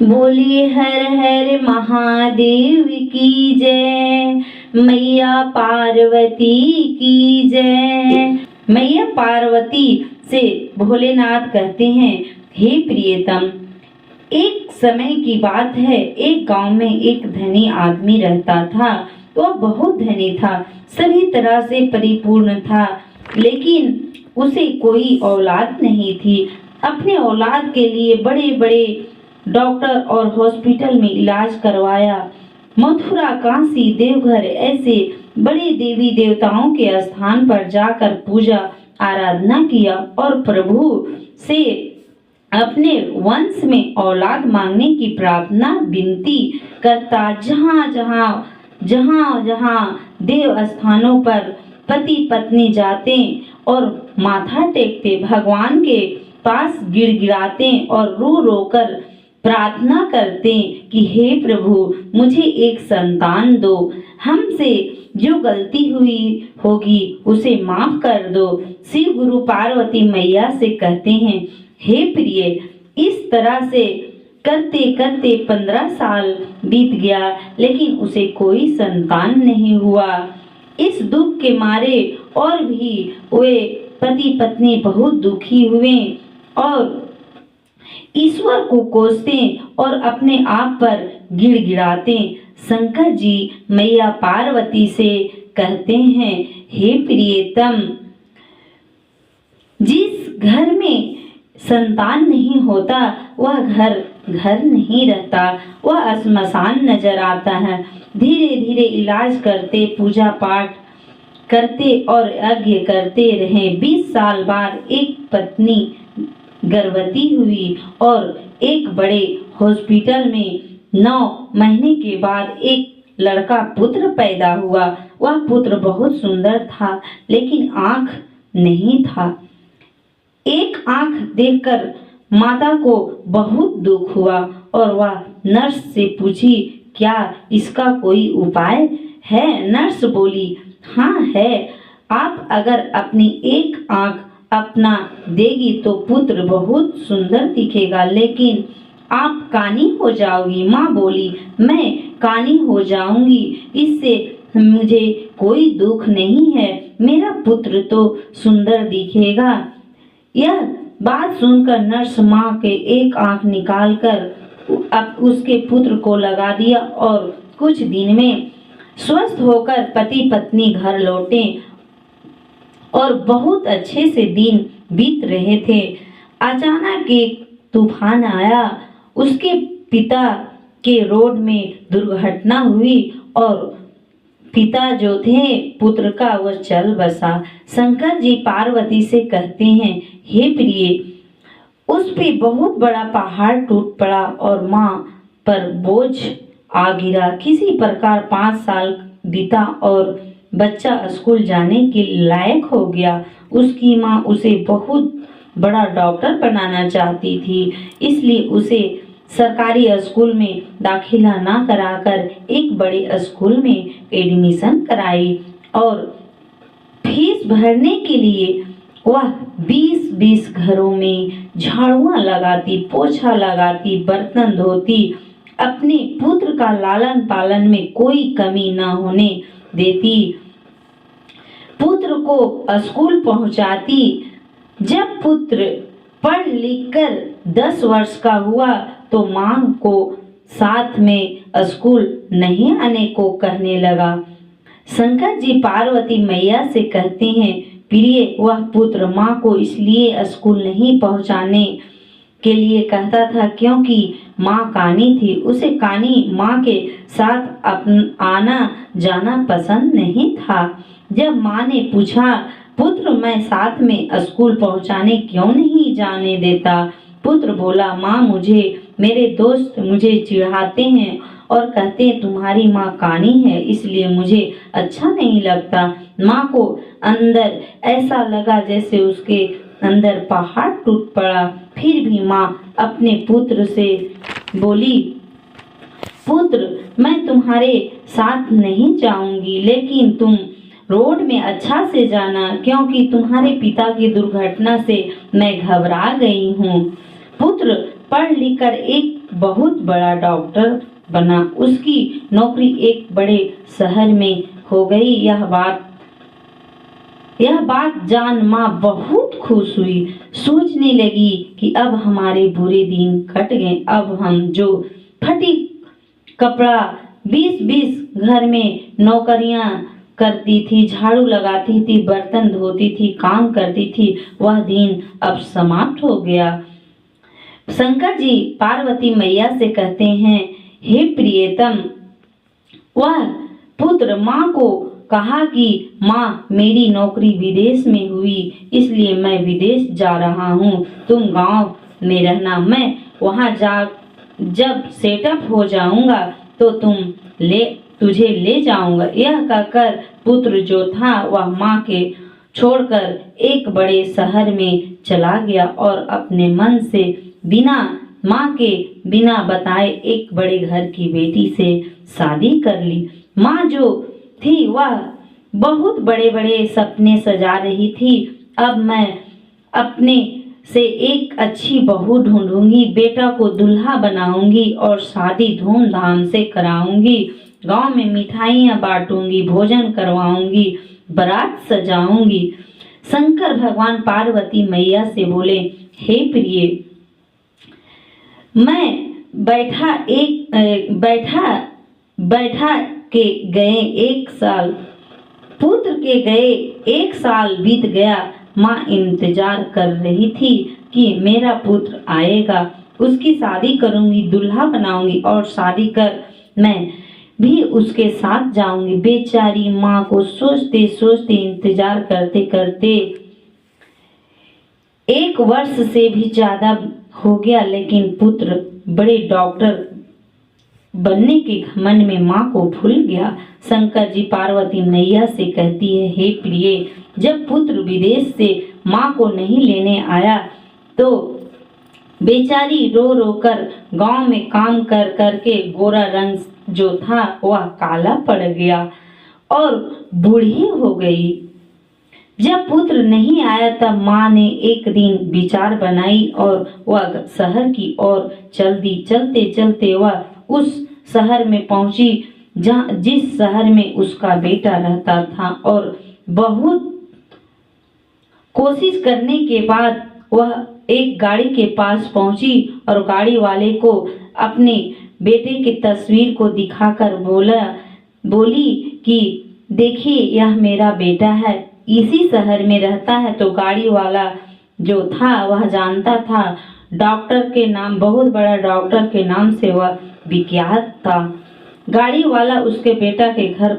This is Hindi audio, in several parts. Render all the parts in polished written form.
बोलिए हर हर महादेव की जय, मैया पार्वती की जय। मैया पार्वती से भोलेनाथ कहते हैं, हे प्रियतम, एक समय की बात है, एक गांव में एक धनी आदमी रहता था। वह बहुत धनी था, सभी तरह से परिपूर्ण था, लेकिन उसे कोई औलाद नहीं थी। अपने औलाद के लिए बड़े बड़े डॉक्टर और हॉस्पिटल में इलाज करवाया। मथुरा, काशी, देवघर ऐसे बड़े देवी देवताओं के स्थान पर जाकर पूजा आराधना किया और प्रभु से अपने वंश में औलाद मांगने की प्रार्थना विनती करता। जहाँ जहाँ देव स्थानों पर पति पत्नी जाते और माथा टेकते, भगवान के पास गिड़गिड़ाते और रो रो कर प्रार्थना करते कि हे प्रभु, मुझे एक संतान दो, हमसे जो गलती हुई होगी उसे माफ कर दो। शिव गुरु पार्वती मैया से कहते हैं, हे प्रिय, इस तरह से करते करते 15 साल बीत गया, लेकिन उसे कोई संतान नहीं हुआ। इस दुख के मारे और भी वे पति पत्नी बहुत दुखी हुए और ईश्वर को कोसते और अपने आप पर गिड़गिड़ाते। शंकर जी मैया पार्वती से कहते हैं, हे प्रियतम, जिस घर में संतान नहीं होता वह घर घर नहीं रहता, वह श्मशान नजर आता है। धीरे धीरे इलाज करते, पूजा पाठ करते और यज्ञ करते रहे। 20 साल बाद एक पत्नी गर्भवती हुई और एक बड़े हॉस्पिटल में 9 महीने के बाद एक लड़का पुत्र पैदा हुआ। वह पुत्र बहुत सुंदर था, लेकिन आंख नहीं था। एक आंख देखकर माता को बहुत दुख हुआ और वह नर्स से पूछी, क्या इसका कोई उपाय है? नर्स बोली, हाँ है। आप अगर अपनी एक आंख अपना देगी तो पुत्र बहुत सुंदर दिखेगा, लेकिन आप कानी हो जाओगी। माँ बोली, मैं कानी हो जाऊंगी, इससे मुझे कोई दुख नहीं है, मेरा पुत्र तो सुंदर दिखेगा। यह बात सुनकर नर्स माँ के एक आंख निकालकर अब उसके पुत्र को लगा दिया और कुछ दिन में स्वस्थ होकर पति पत्नी घर लौटे और बहुत अच्छे से दिन बीत रहे थे। अचानक एक तूफान आया, उसके पिता के रोड में दुर्घटना हुई और पिता जो थे पुत्र का वह चल बसा। शंकर जी पार्वती से कहते हैं, हे प्रिय, उस पे बहुत बड़ा पहाड़ टूट पड़ा और माँ पर बोझ आ गिरा। किसी प्रकार 5 साल बीता और बच्चा स्कूल जाने के लायक हो गया। उसकी माँ उसे बहुत बड़ा डॉक्टर बनाना चाहती थी, इसलिए उसे सरकारी स्कूल में दाखिला ना कराकर एक बड़े स्कूल में एडमिशन कराई और फीस भरने के लिए वह 20-20 घरों में झाड़ुआं लगाती, पोछा लगाती, बर्तन धोती, अपने पुत्र का लालन पालन में कोई कमी न होने देती, पुत्र को स्कूल पहुंचाती। जब पुत्र पढ़ लिख कर 10 वर्ष का हुआ तो मां को साथ में स्कूल नहीं आने को कहने लगा। शंकर जी पार्वती मैया से कहते हैं, प्रिय, वह पुत्र मां को इसलिए स्कूल नहीं पहुंचाने के लिए कहता था क्योंकि माँ कानी थी। उसे कानी माँ के साथ आना जाना पसंद नहीं था। जब माँ ने पूछा, पुत्र, मैं साथ में स्कूल पहुँचाने क्यों नहीं जाने देता? पुत्र बोला, माँ, मेरे दोस्त मुझे चिढ़ाते हैं और कहते हैं तुम्हारी माँ कानी है, इसलिए मुझे अच्छा नहीं लगता। माँ को अंदर ऐसा लगा जैसे उसके अंदर पहाड़ टूट पड़ा। फिर भी माँ अपने पुत्र से बोली, पुत्र, मैं तुम्हारे साथ नहीं जाऊंगी, लेकिन तुम रोड में अच्छा से जाना, क्योंकि तुम्हारे पिता की दुर्घटना से मैं घबरा गई हूँ। पुत्र, पढ़ लिख कर एक बहुत बड़ा डॉक्टर बना। उसकी नौकरी एक बड़े शहर में हो गई। यह बात जान माँ बहुत खुश हुई। सोचने लगी कि अब हमारे बुरे दिन कट गए। अब हम जो फटी कपड़ा 20-20 घर में नौकरियां करती थी, झाड़ू लगाती थी, बर्तन धोती थी, काम करती थी, वह दिन अब समाप्त हो गया। शंकर जी पार्वती मैया से कहते हैं, हे प्रियतम, वह पुत्र माँ को कहा कि माँ, मेरी नौकरी विदेश में हुई, इसलिए मैं विदेश जा रहा हूँ। तुम गांव में रहना, मैं वहां जब सेटअप हो जाऊंगा तो तुझे ले जाऊंगा। यह कहकर पुत्र जो था वह माँ के छोड़कर एक बड़े शहर में चला गया और अपने मन से माँ के बिना बताए एक बड़े घर की बेटी से शादी कर ली। माँ जो थी वह बहुत बड़े बड़े सपने सजा रही थी। अब मैं अपने से एक अच्छी बहू ढूंढूंगी, बेटा को दुल्हा बनाऊंगी और शादी धूमधाम से कराऊंगी। गांव में मिठाइयां बांटूंगी, भोजन करवाऊंगी, बारात सजाऊंगी। शंकर भगवान पार्वती मैया से बोले, हे प्रिय, मैं बैठा के गए 1 साल, पुत्र के गए 1 साल बीत गया। माँ इंतजार कर रही थी कि मेरा पुत्र आएगा, उसकी शादी करूंगी, दूल्हा बनाऊंगी और शादी कर मैं भी उसके साथ जाऊंगी। बेचारी माँ को सोचते सोचते इंतजार करते करते 1 वर्ष से भी ज्यादा हो गया, लेकिन पुत्र बड़े डॉक्टर बनने के घमंड में माँ को भूल गया। शंकर जी पार्वती मैया से कहती है, हे प्रिय, जब पुत्र विदेश से माँ को नहीं लेने आया तो बेचारी रो रो कर गांव में काम कर करके गोरा रंग जो था वह काला पड़ गया और बूढ़ी हो गई। जब पुत्र नहीं आया तब माँ ने एक दिन विचार बनाई और वह शहर की ओर चल दी। चलते चलते वह उस शहर में पहुंची जिस शहर में उसका बेटा रहता था, और बहुत कोशिश करने के बाद वह एक गाड़ी के पास पहुंची और गाड़ी वाले को अपने बेटे की तस्वीर को दिखाकर बोली कि देखिए, यह मेरा बेटा है, इसी शहर में रहता है। तो गाड़ी वाला जो था वह जानता था, डॉक्टर के नाम, बहुत बड़ा डॉक्टर के नाम से वह विख्यात था। गाड़ी वाला उसके बेटा के घर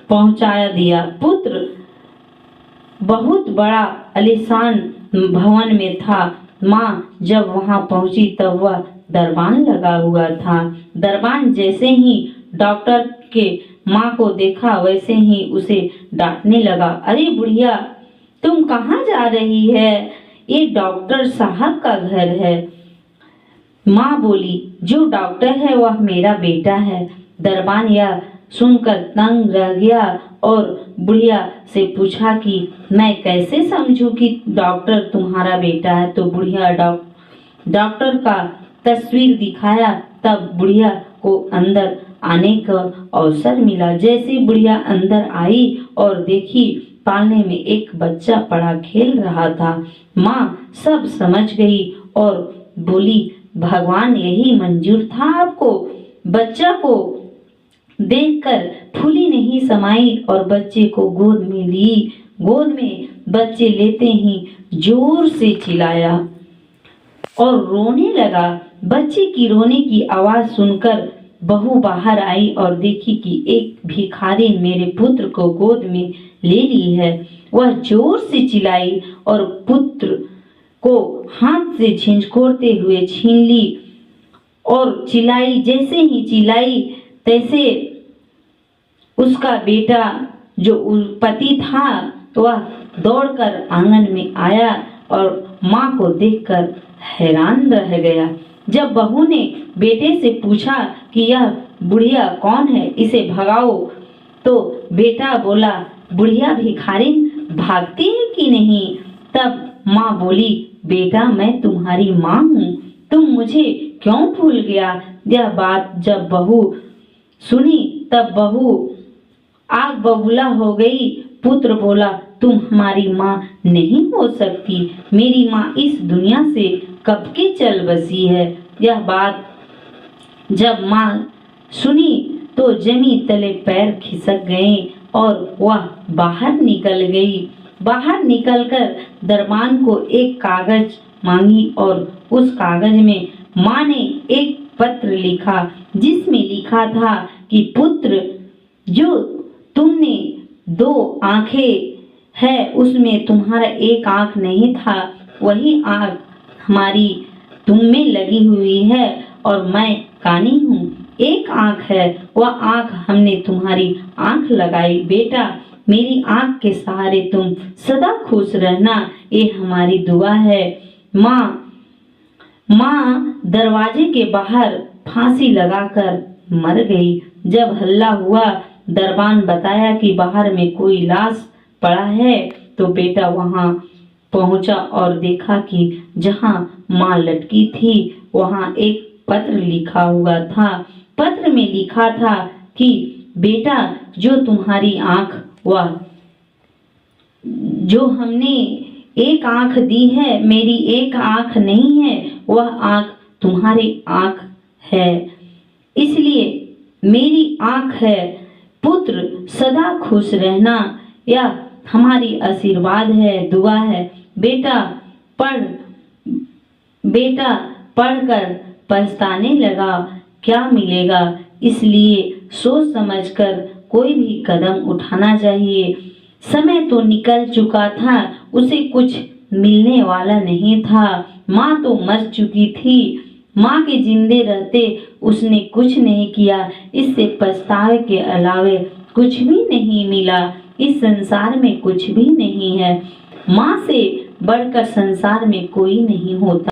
पहुंचाया दिया। पुत्र बहुत बड़ा आलीशान भवन में था। माँ जब वहां पहुंची तब वह दरबान लगा हुआ था। दरबान जैसे ही डॉक्टर के माँ को देखा वैसे ही उसे डांटने लगा, अरे बुढ़िया, तुम कहाँ जा रही है? ये डॉक्टर साहब का घर है। माँ बोली, जो डॉक्टर है वह मेरा बेटा है। दरबान यह सुनकर तंग रह गया और बुढ़िया से पूछा कि मैं कैसे समझूं कि डॉक्टर तुम्हारा बेटा है। तो बुढ़िया डॉक्टर का तस्वीर दिखाया। तब बुढ़िया को अंदर आने का अवसर मिला। जैसे बुढ़िया अंदर आई और देखी, पालने में एक बच्चा पड़ा खेल रहा था। माँ सब समझ गई और बोली, भगवान यही मंजूर था आपको। बच्चा को देखकर फूली नहीं समाई और बच्चे को गोद में ली। गोद में बच्चे लेते ही जोर से चिल्लाया और रोने लगा। बच्चे की रोने की आवाज सुनकर बहू बाहर आई और देखी कि एक भिखारी मेरे पुत्र को गोद में ले ली है। वह जोर से चिल्लाई और पुत्र को हाथ से झिझकोरते हुए छीन ली और चिल्लाई। जैसे ही चिल्लाई तैसे उसका बेटा जो पति था वह दौड़कर आंगन में आया और माँ को देखकर हैरान रह गया। जब बहू ने बेटे से पूछा कि यह बुढ़िया कौन है, इसे भगाओ, तो बेटा बोला, बुढ़िया भिखारिन भागती है कि नहीं? तब माँ बोली, बेटा मैं तुम्हारी माँ हूँ, तुम मुझे क्यों भूल गया। यह बात जब बहू सुनी तब बहू आग बबूला हो गई। पुत्र बोला, तुम हमारी माँ नहीं हो सकती, मेरी माँ इस दुनिया से कब की चल बसी है। यह बात जब माँ सुनी तो जमीन तले पैर खिसक गए और वह बाहर निकल गई। बाहर निकलकर दरबान को एक कागज मांगी और उस कागज में माँ ने एक पत्र लिखा, जिसमें लिखा था कि पुत्र, जो तुमने 2 आंखें है उसमें तुम्हारा एक आंख नहीं था, वही आंख हमारी तुम में लगी हुई है और मैं कानी हूँ। एक आंख है, वह आंख हमने तुम्हारी आंख लगाई। बेटा मेरी आंख के सहारे तुम सदा खुश रहना, ये हमारी दुआ है। माँ दरवाजे के बाहर फांसी लगाकर मर गई। जब हल्ला हुआ, दरबान बताया कि बाहर में कोई लाश पड़ा है, तो बेटा वहां पहुंचा और देखा कि जहां माँ लटकी थी वहां एक पत्र लिखा हुआ था। पत्र में लिखा था कि बेटा, जो तुम्हारी आंख वह जो हमने एक आंख दी है, मेरी एक आंख नहीं है, वह आंख तुम्हारी आंख है, इसलिए मेरी आंख है। पुत्र सदा खुश रहना, यह हमारी आशीर्वाद है, दुआ है। बेटा पढ़कर पछताने लगा, क्या मिलेगा, इसलिए सोच समझकर कोई भी कदम उठाना चाहिए। समय तो निकल चुका था, उसे कुछ मिलने वाला नहीं था। माँ तो मर चुकी थी, माँ के जिंदे रहते उसने कुछ नहीं किया, इससे पछतावे के अलावे कुछ भी नहीं मिला। इस संसार में कुछ भी नहीं है, माँ से बढ़कर संसार में कोई नहीं होता।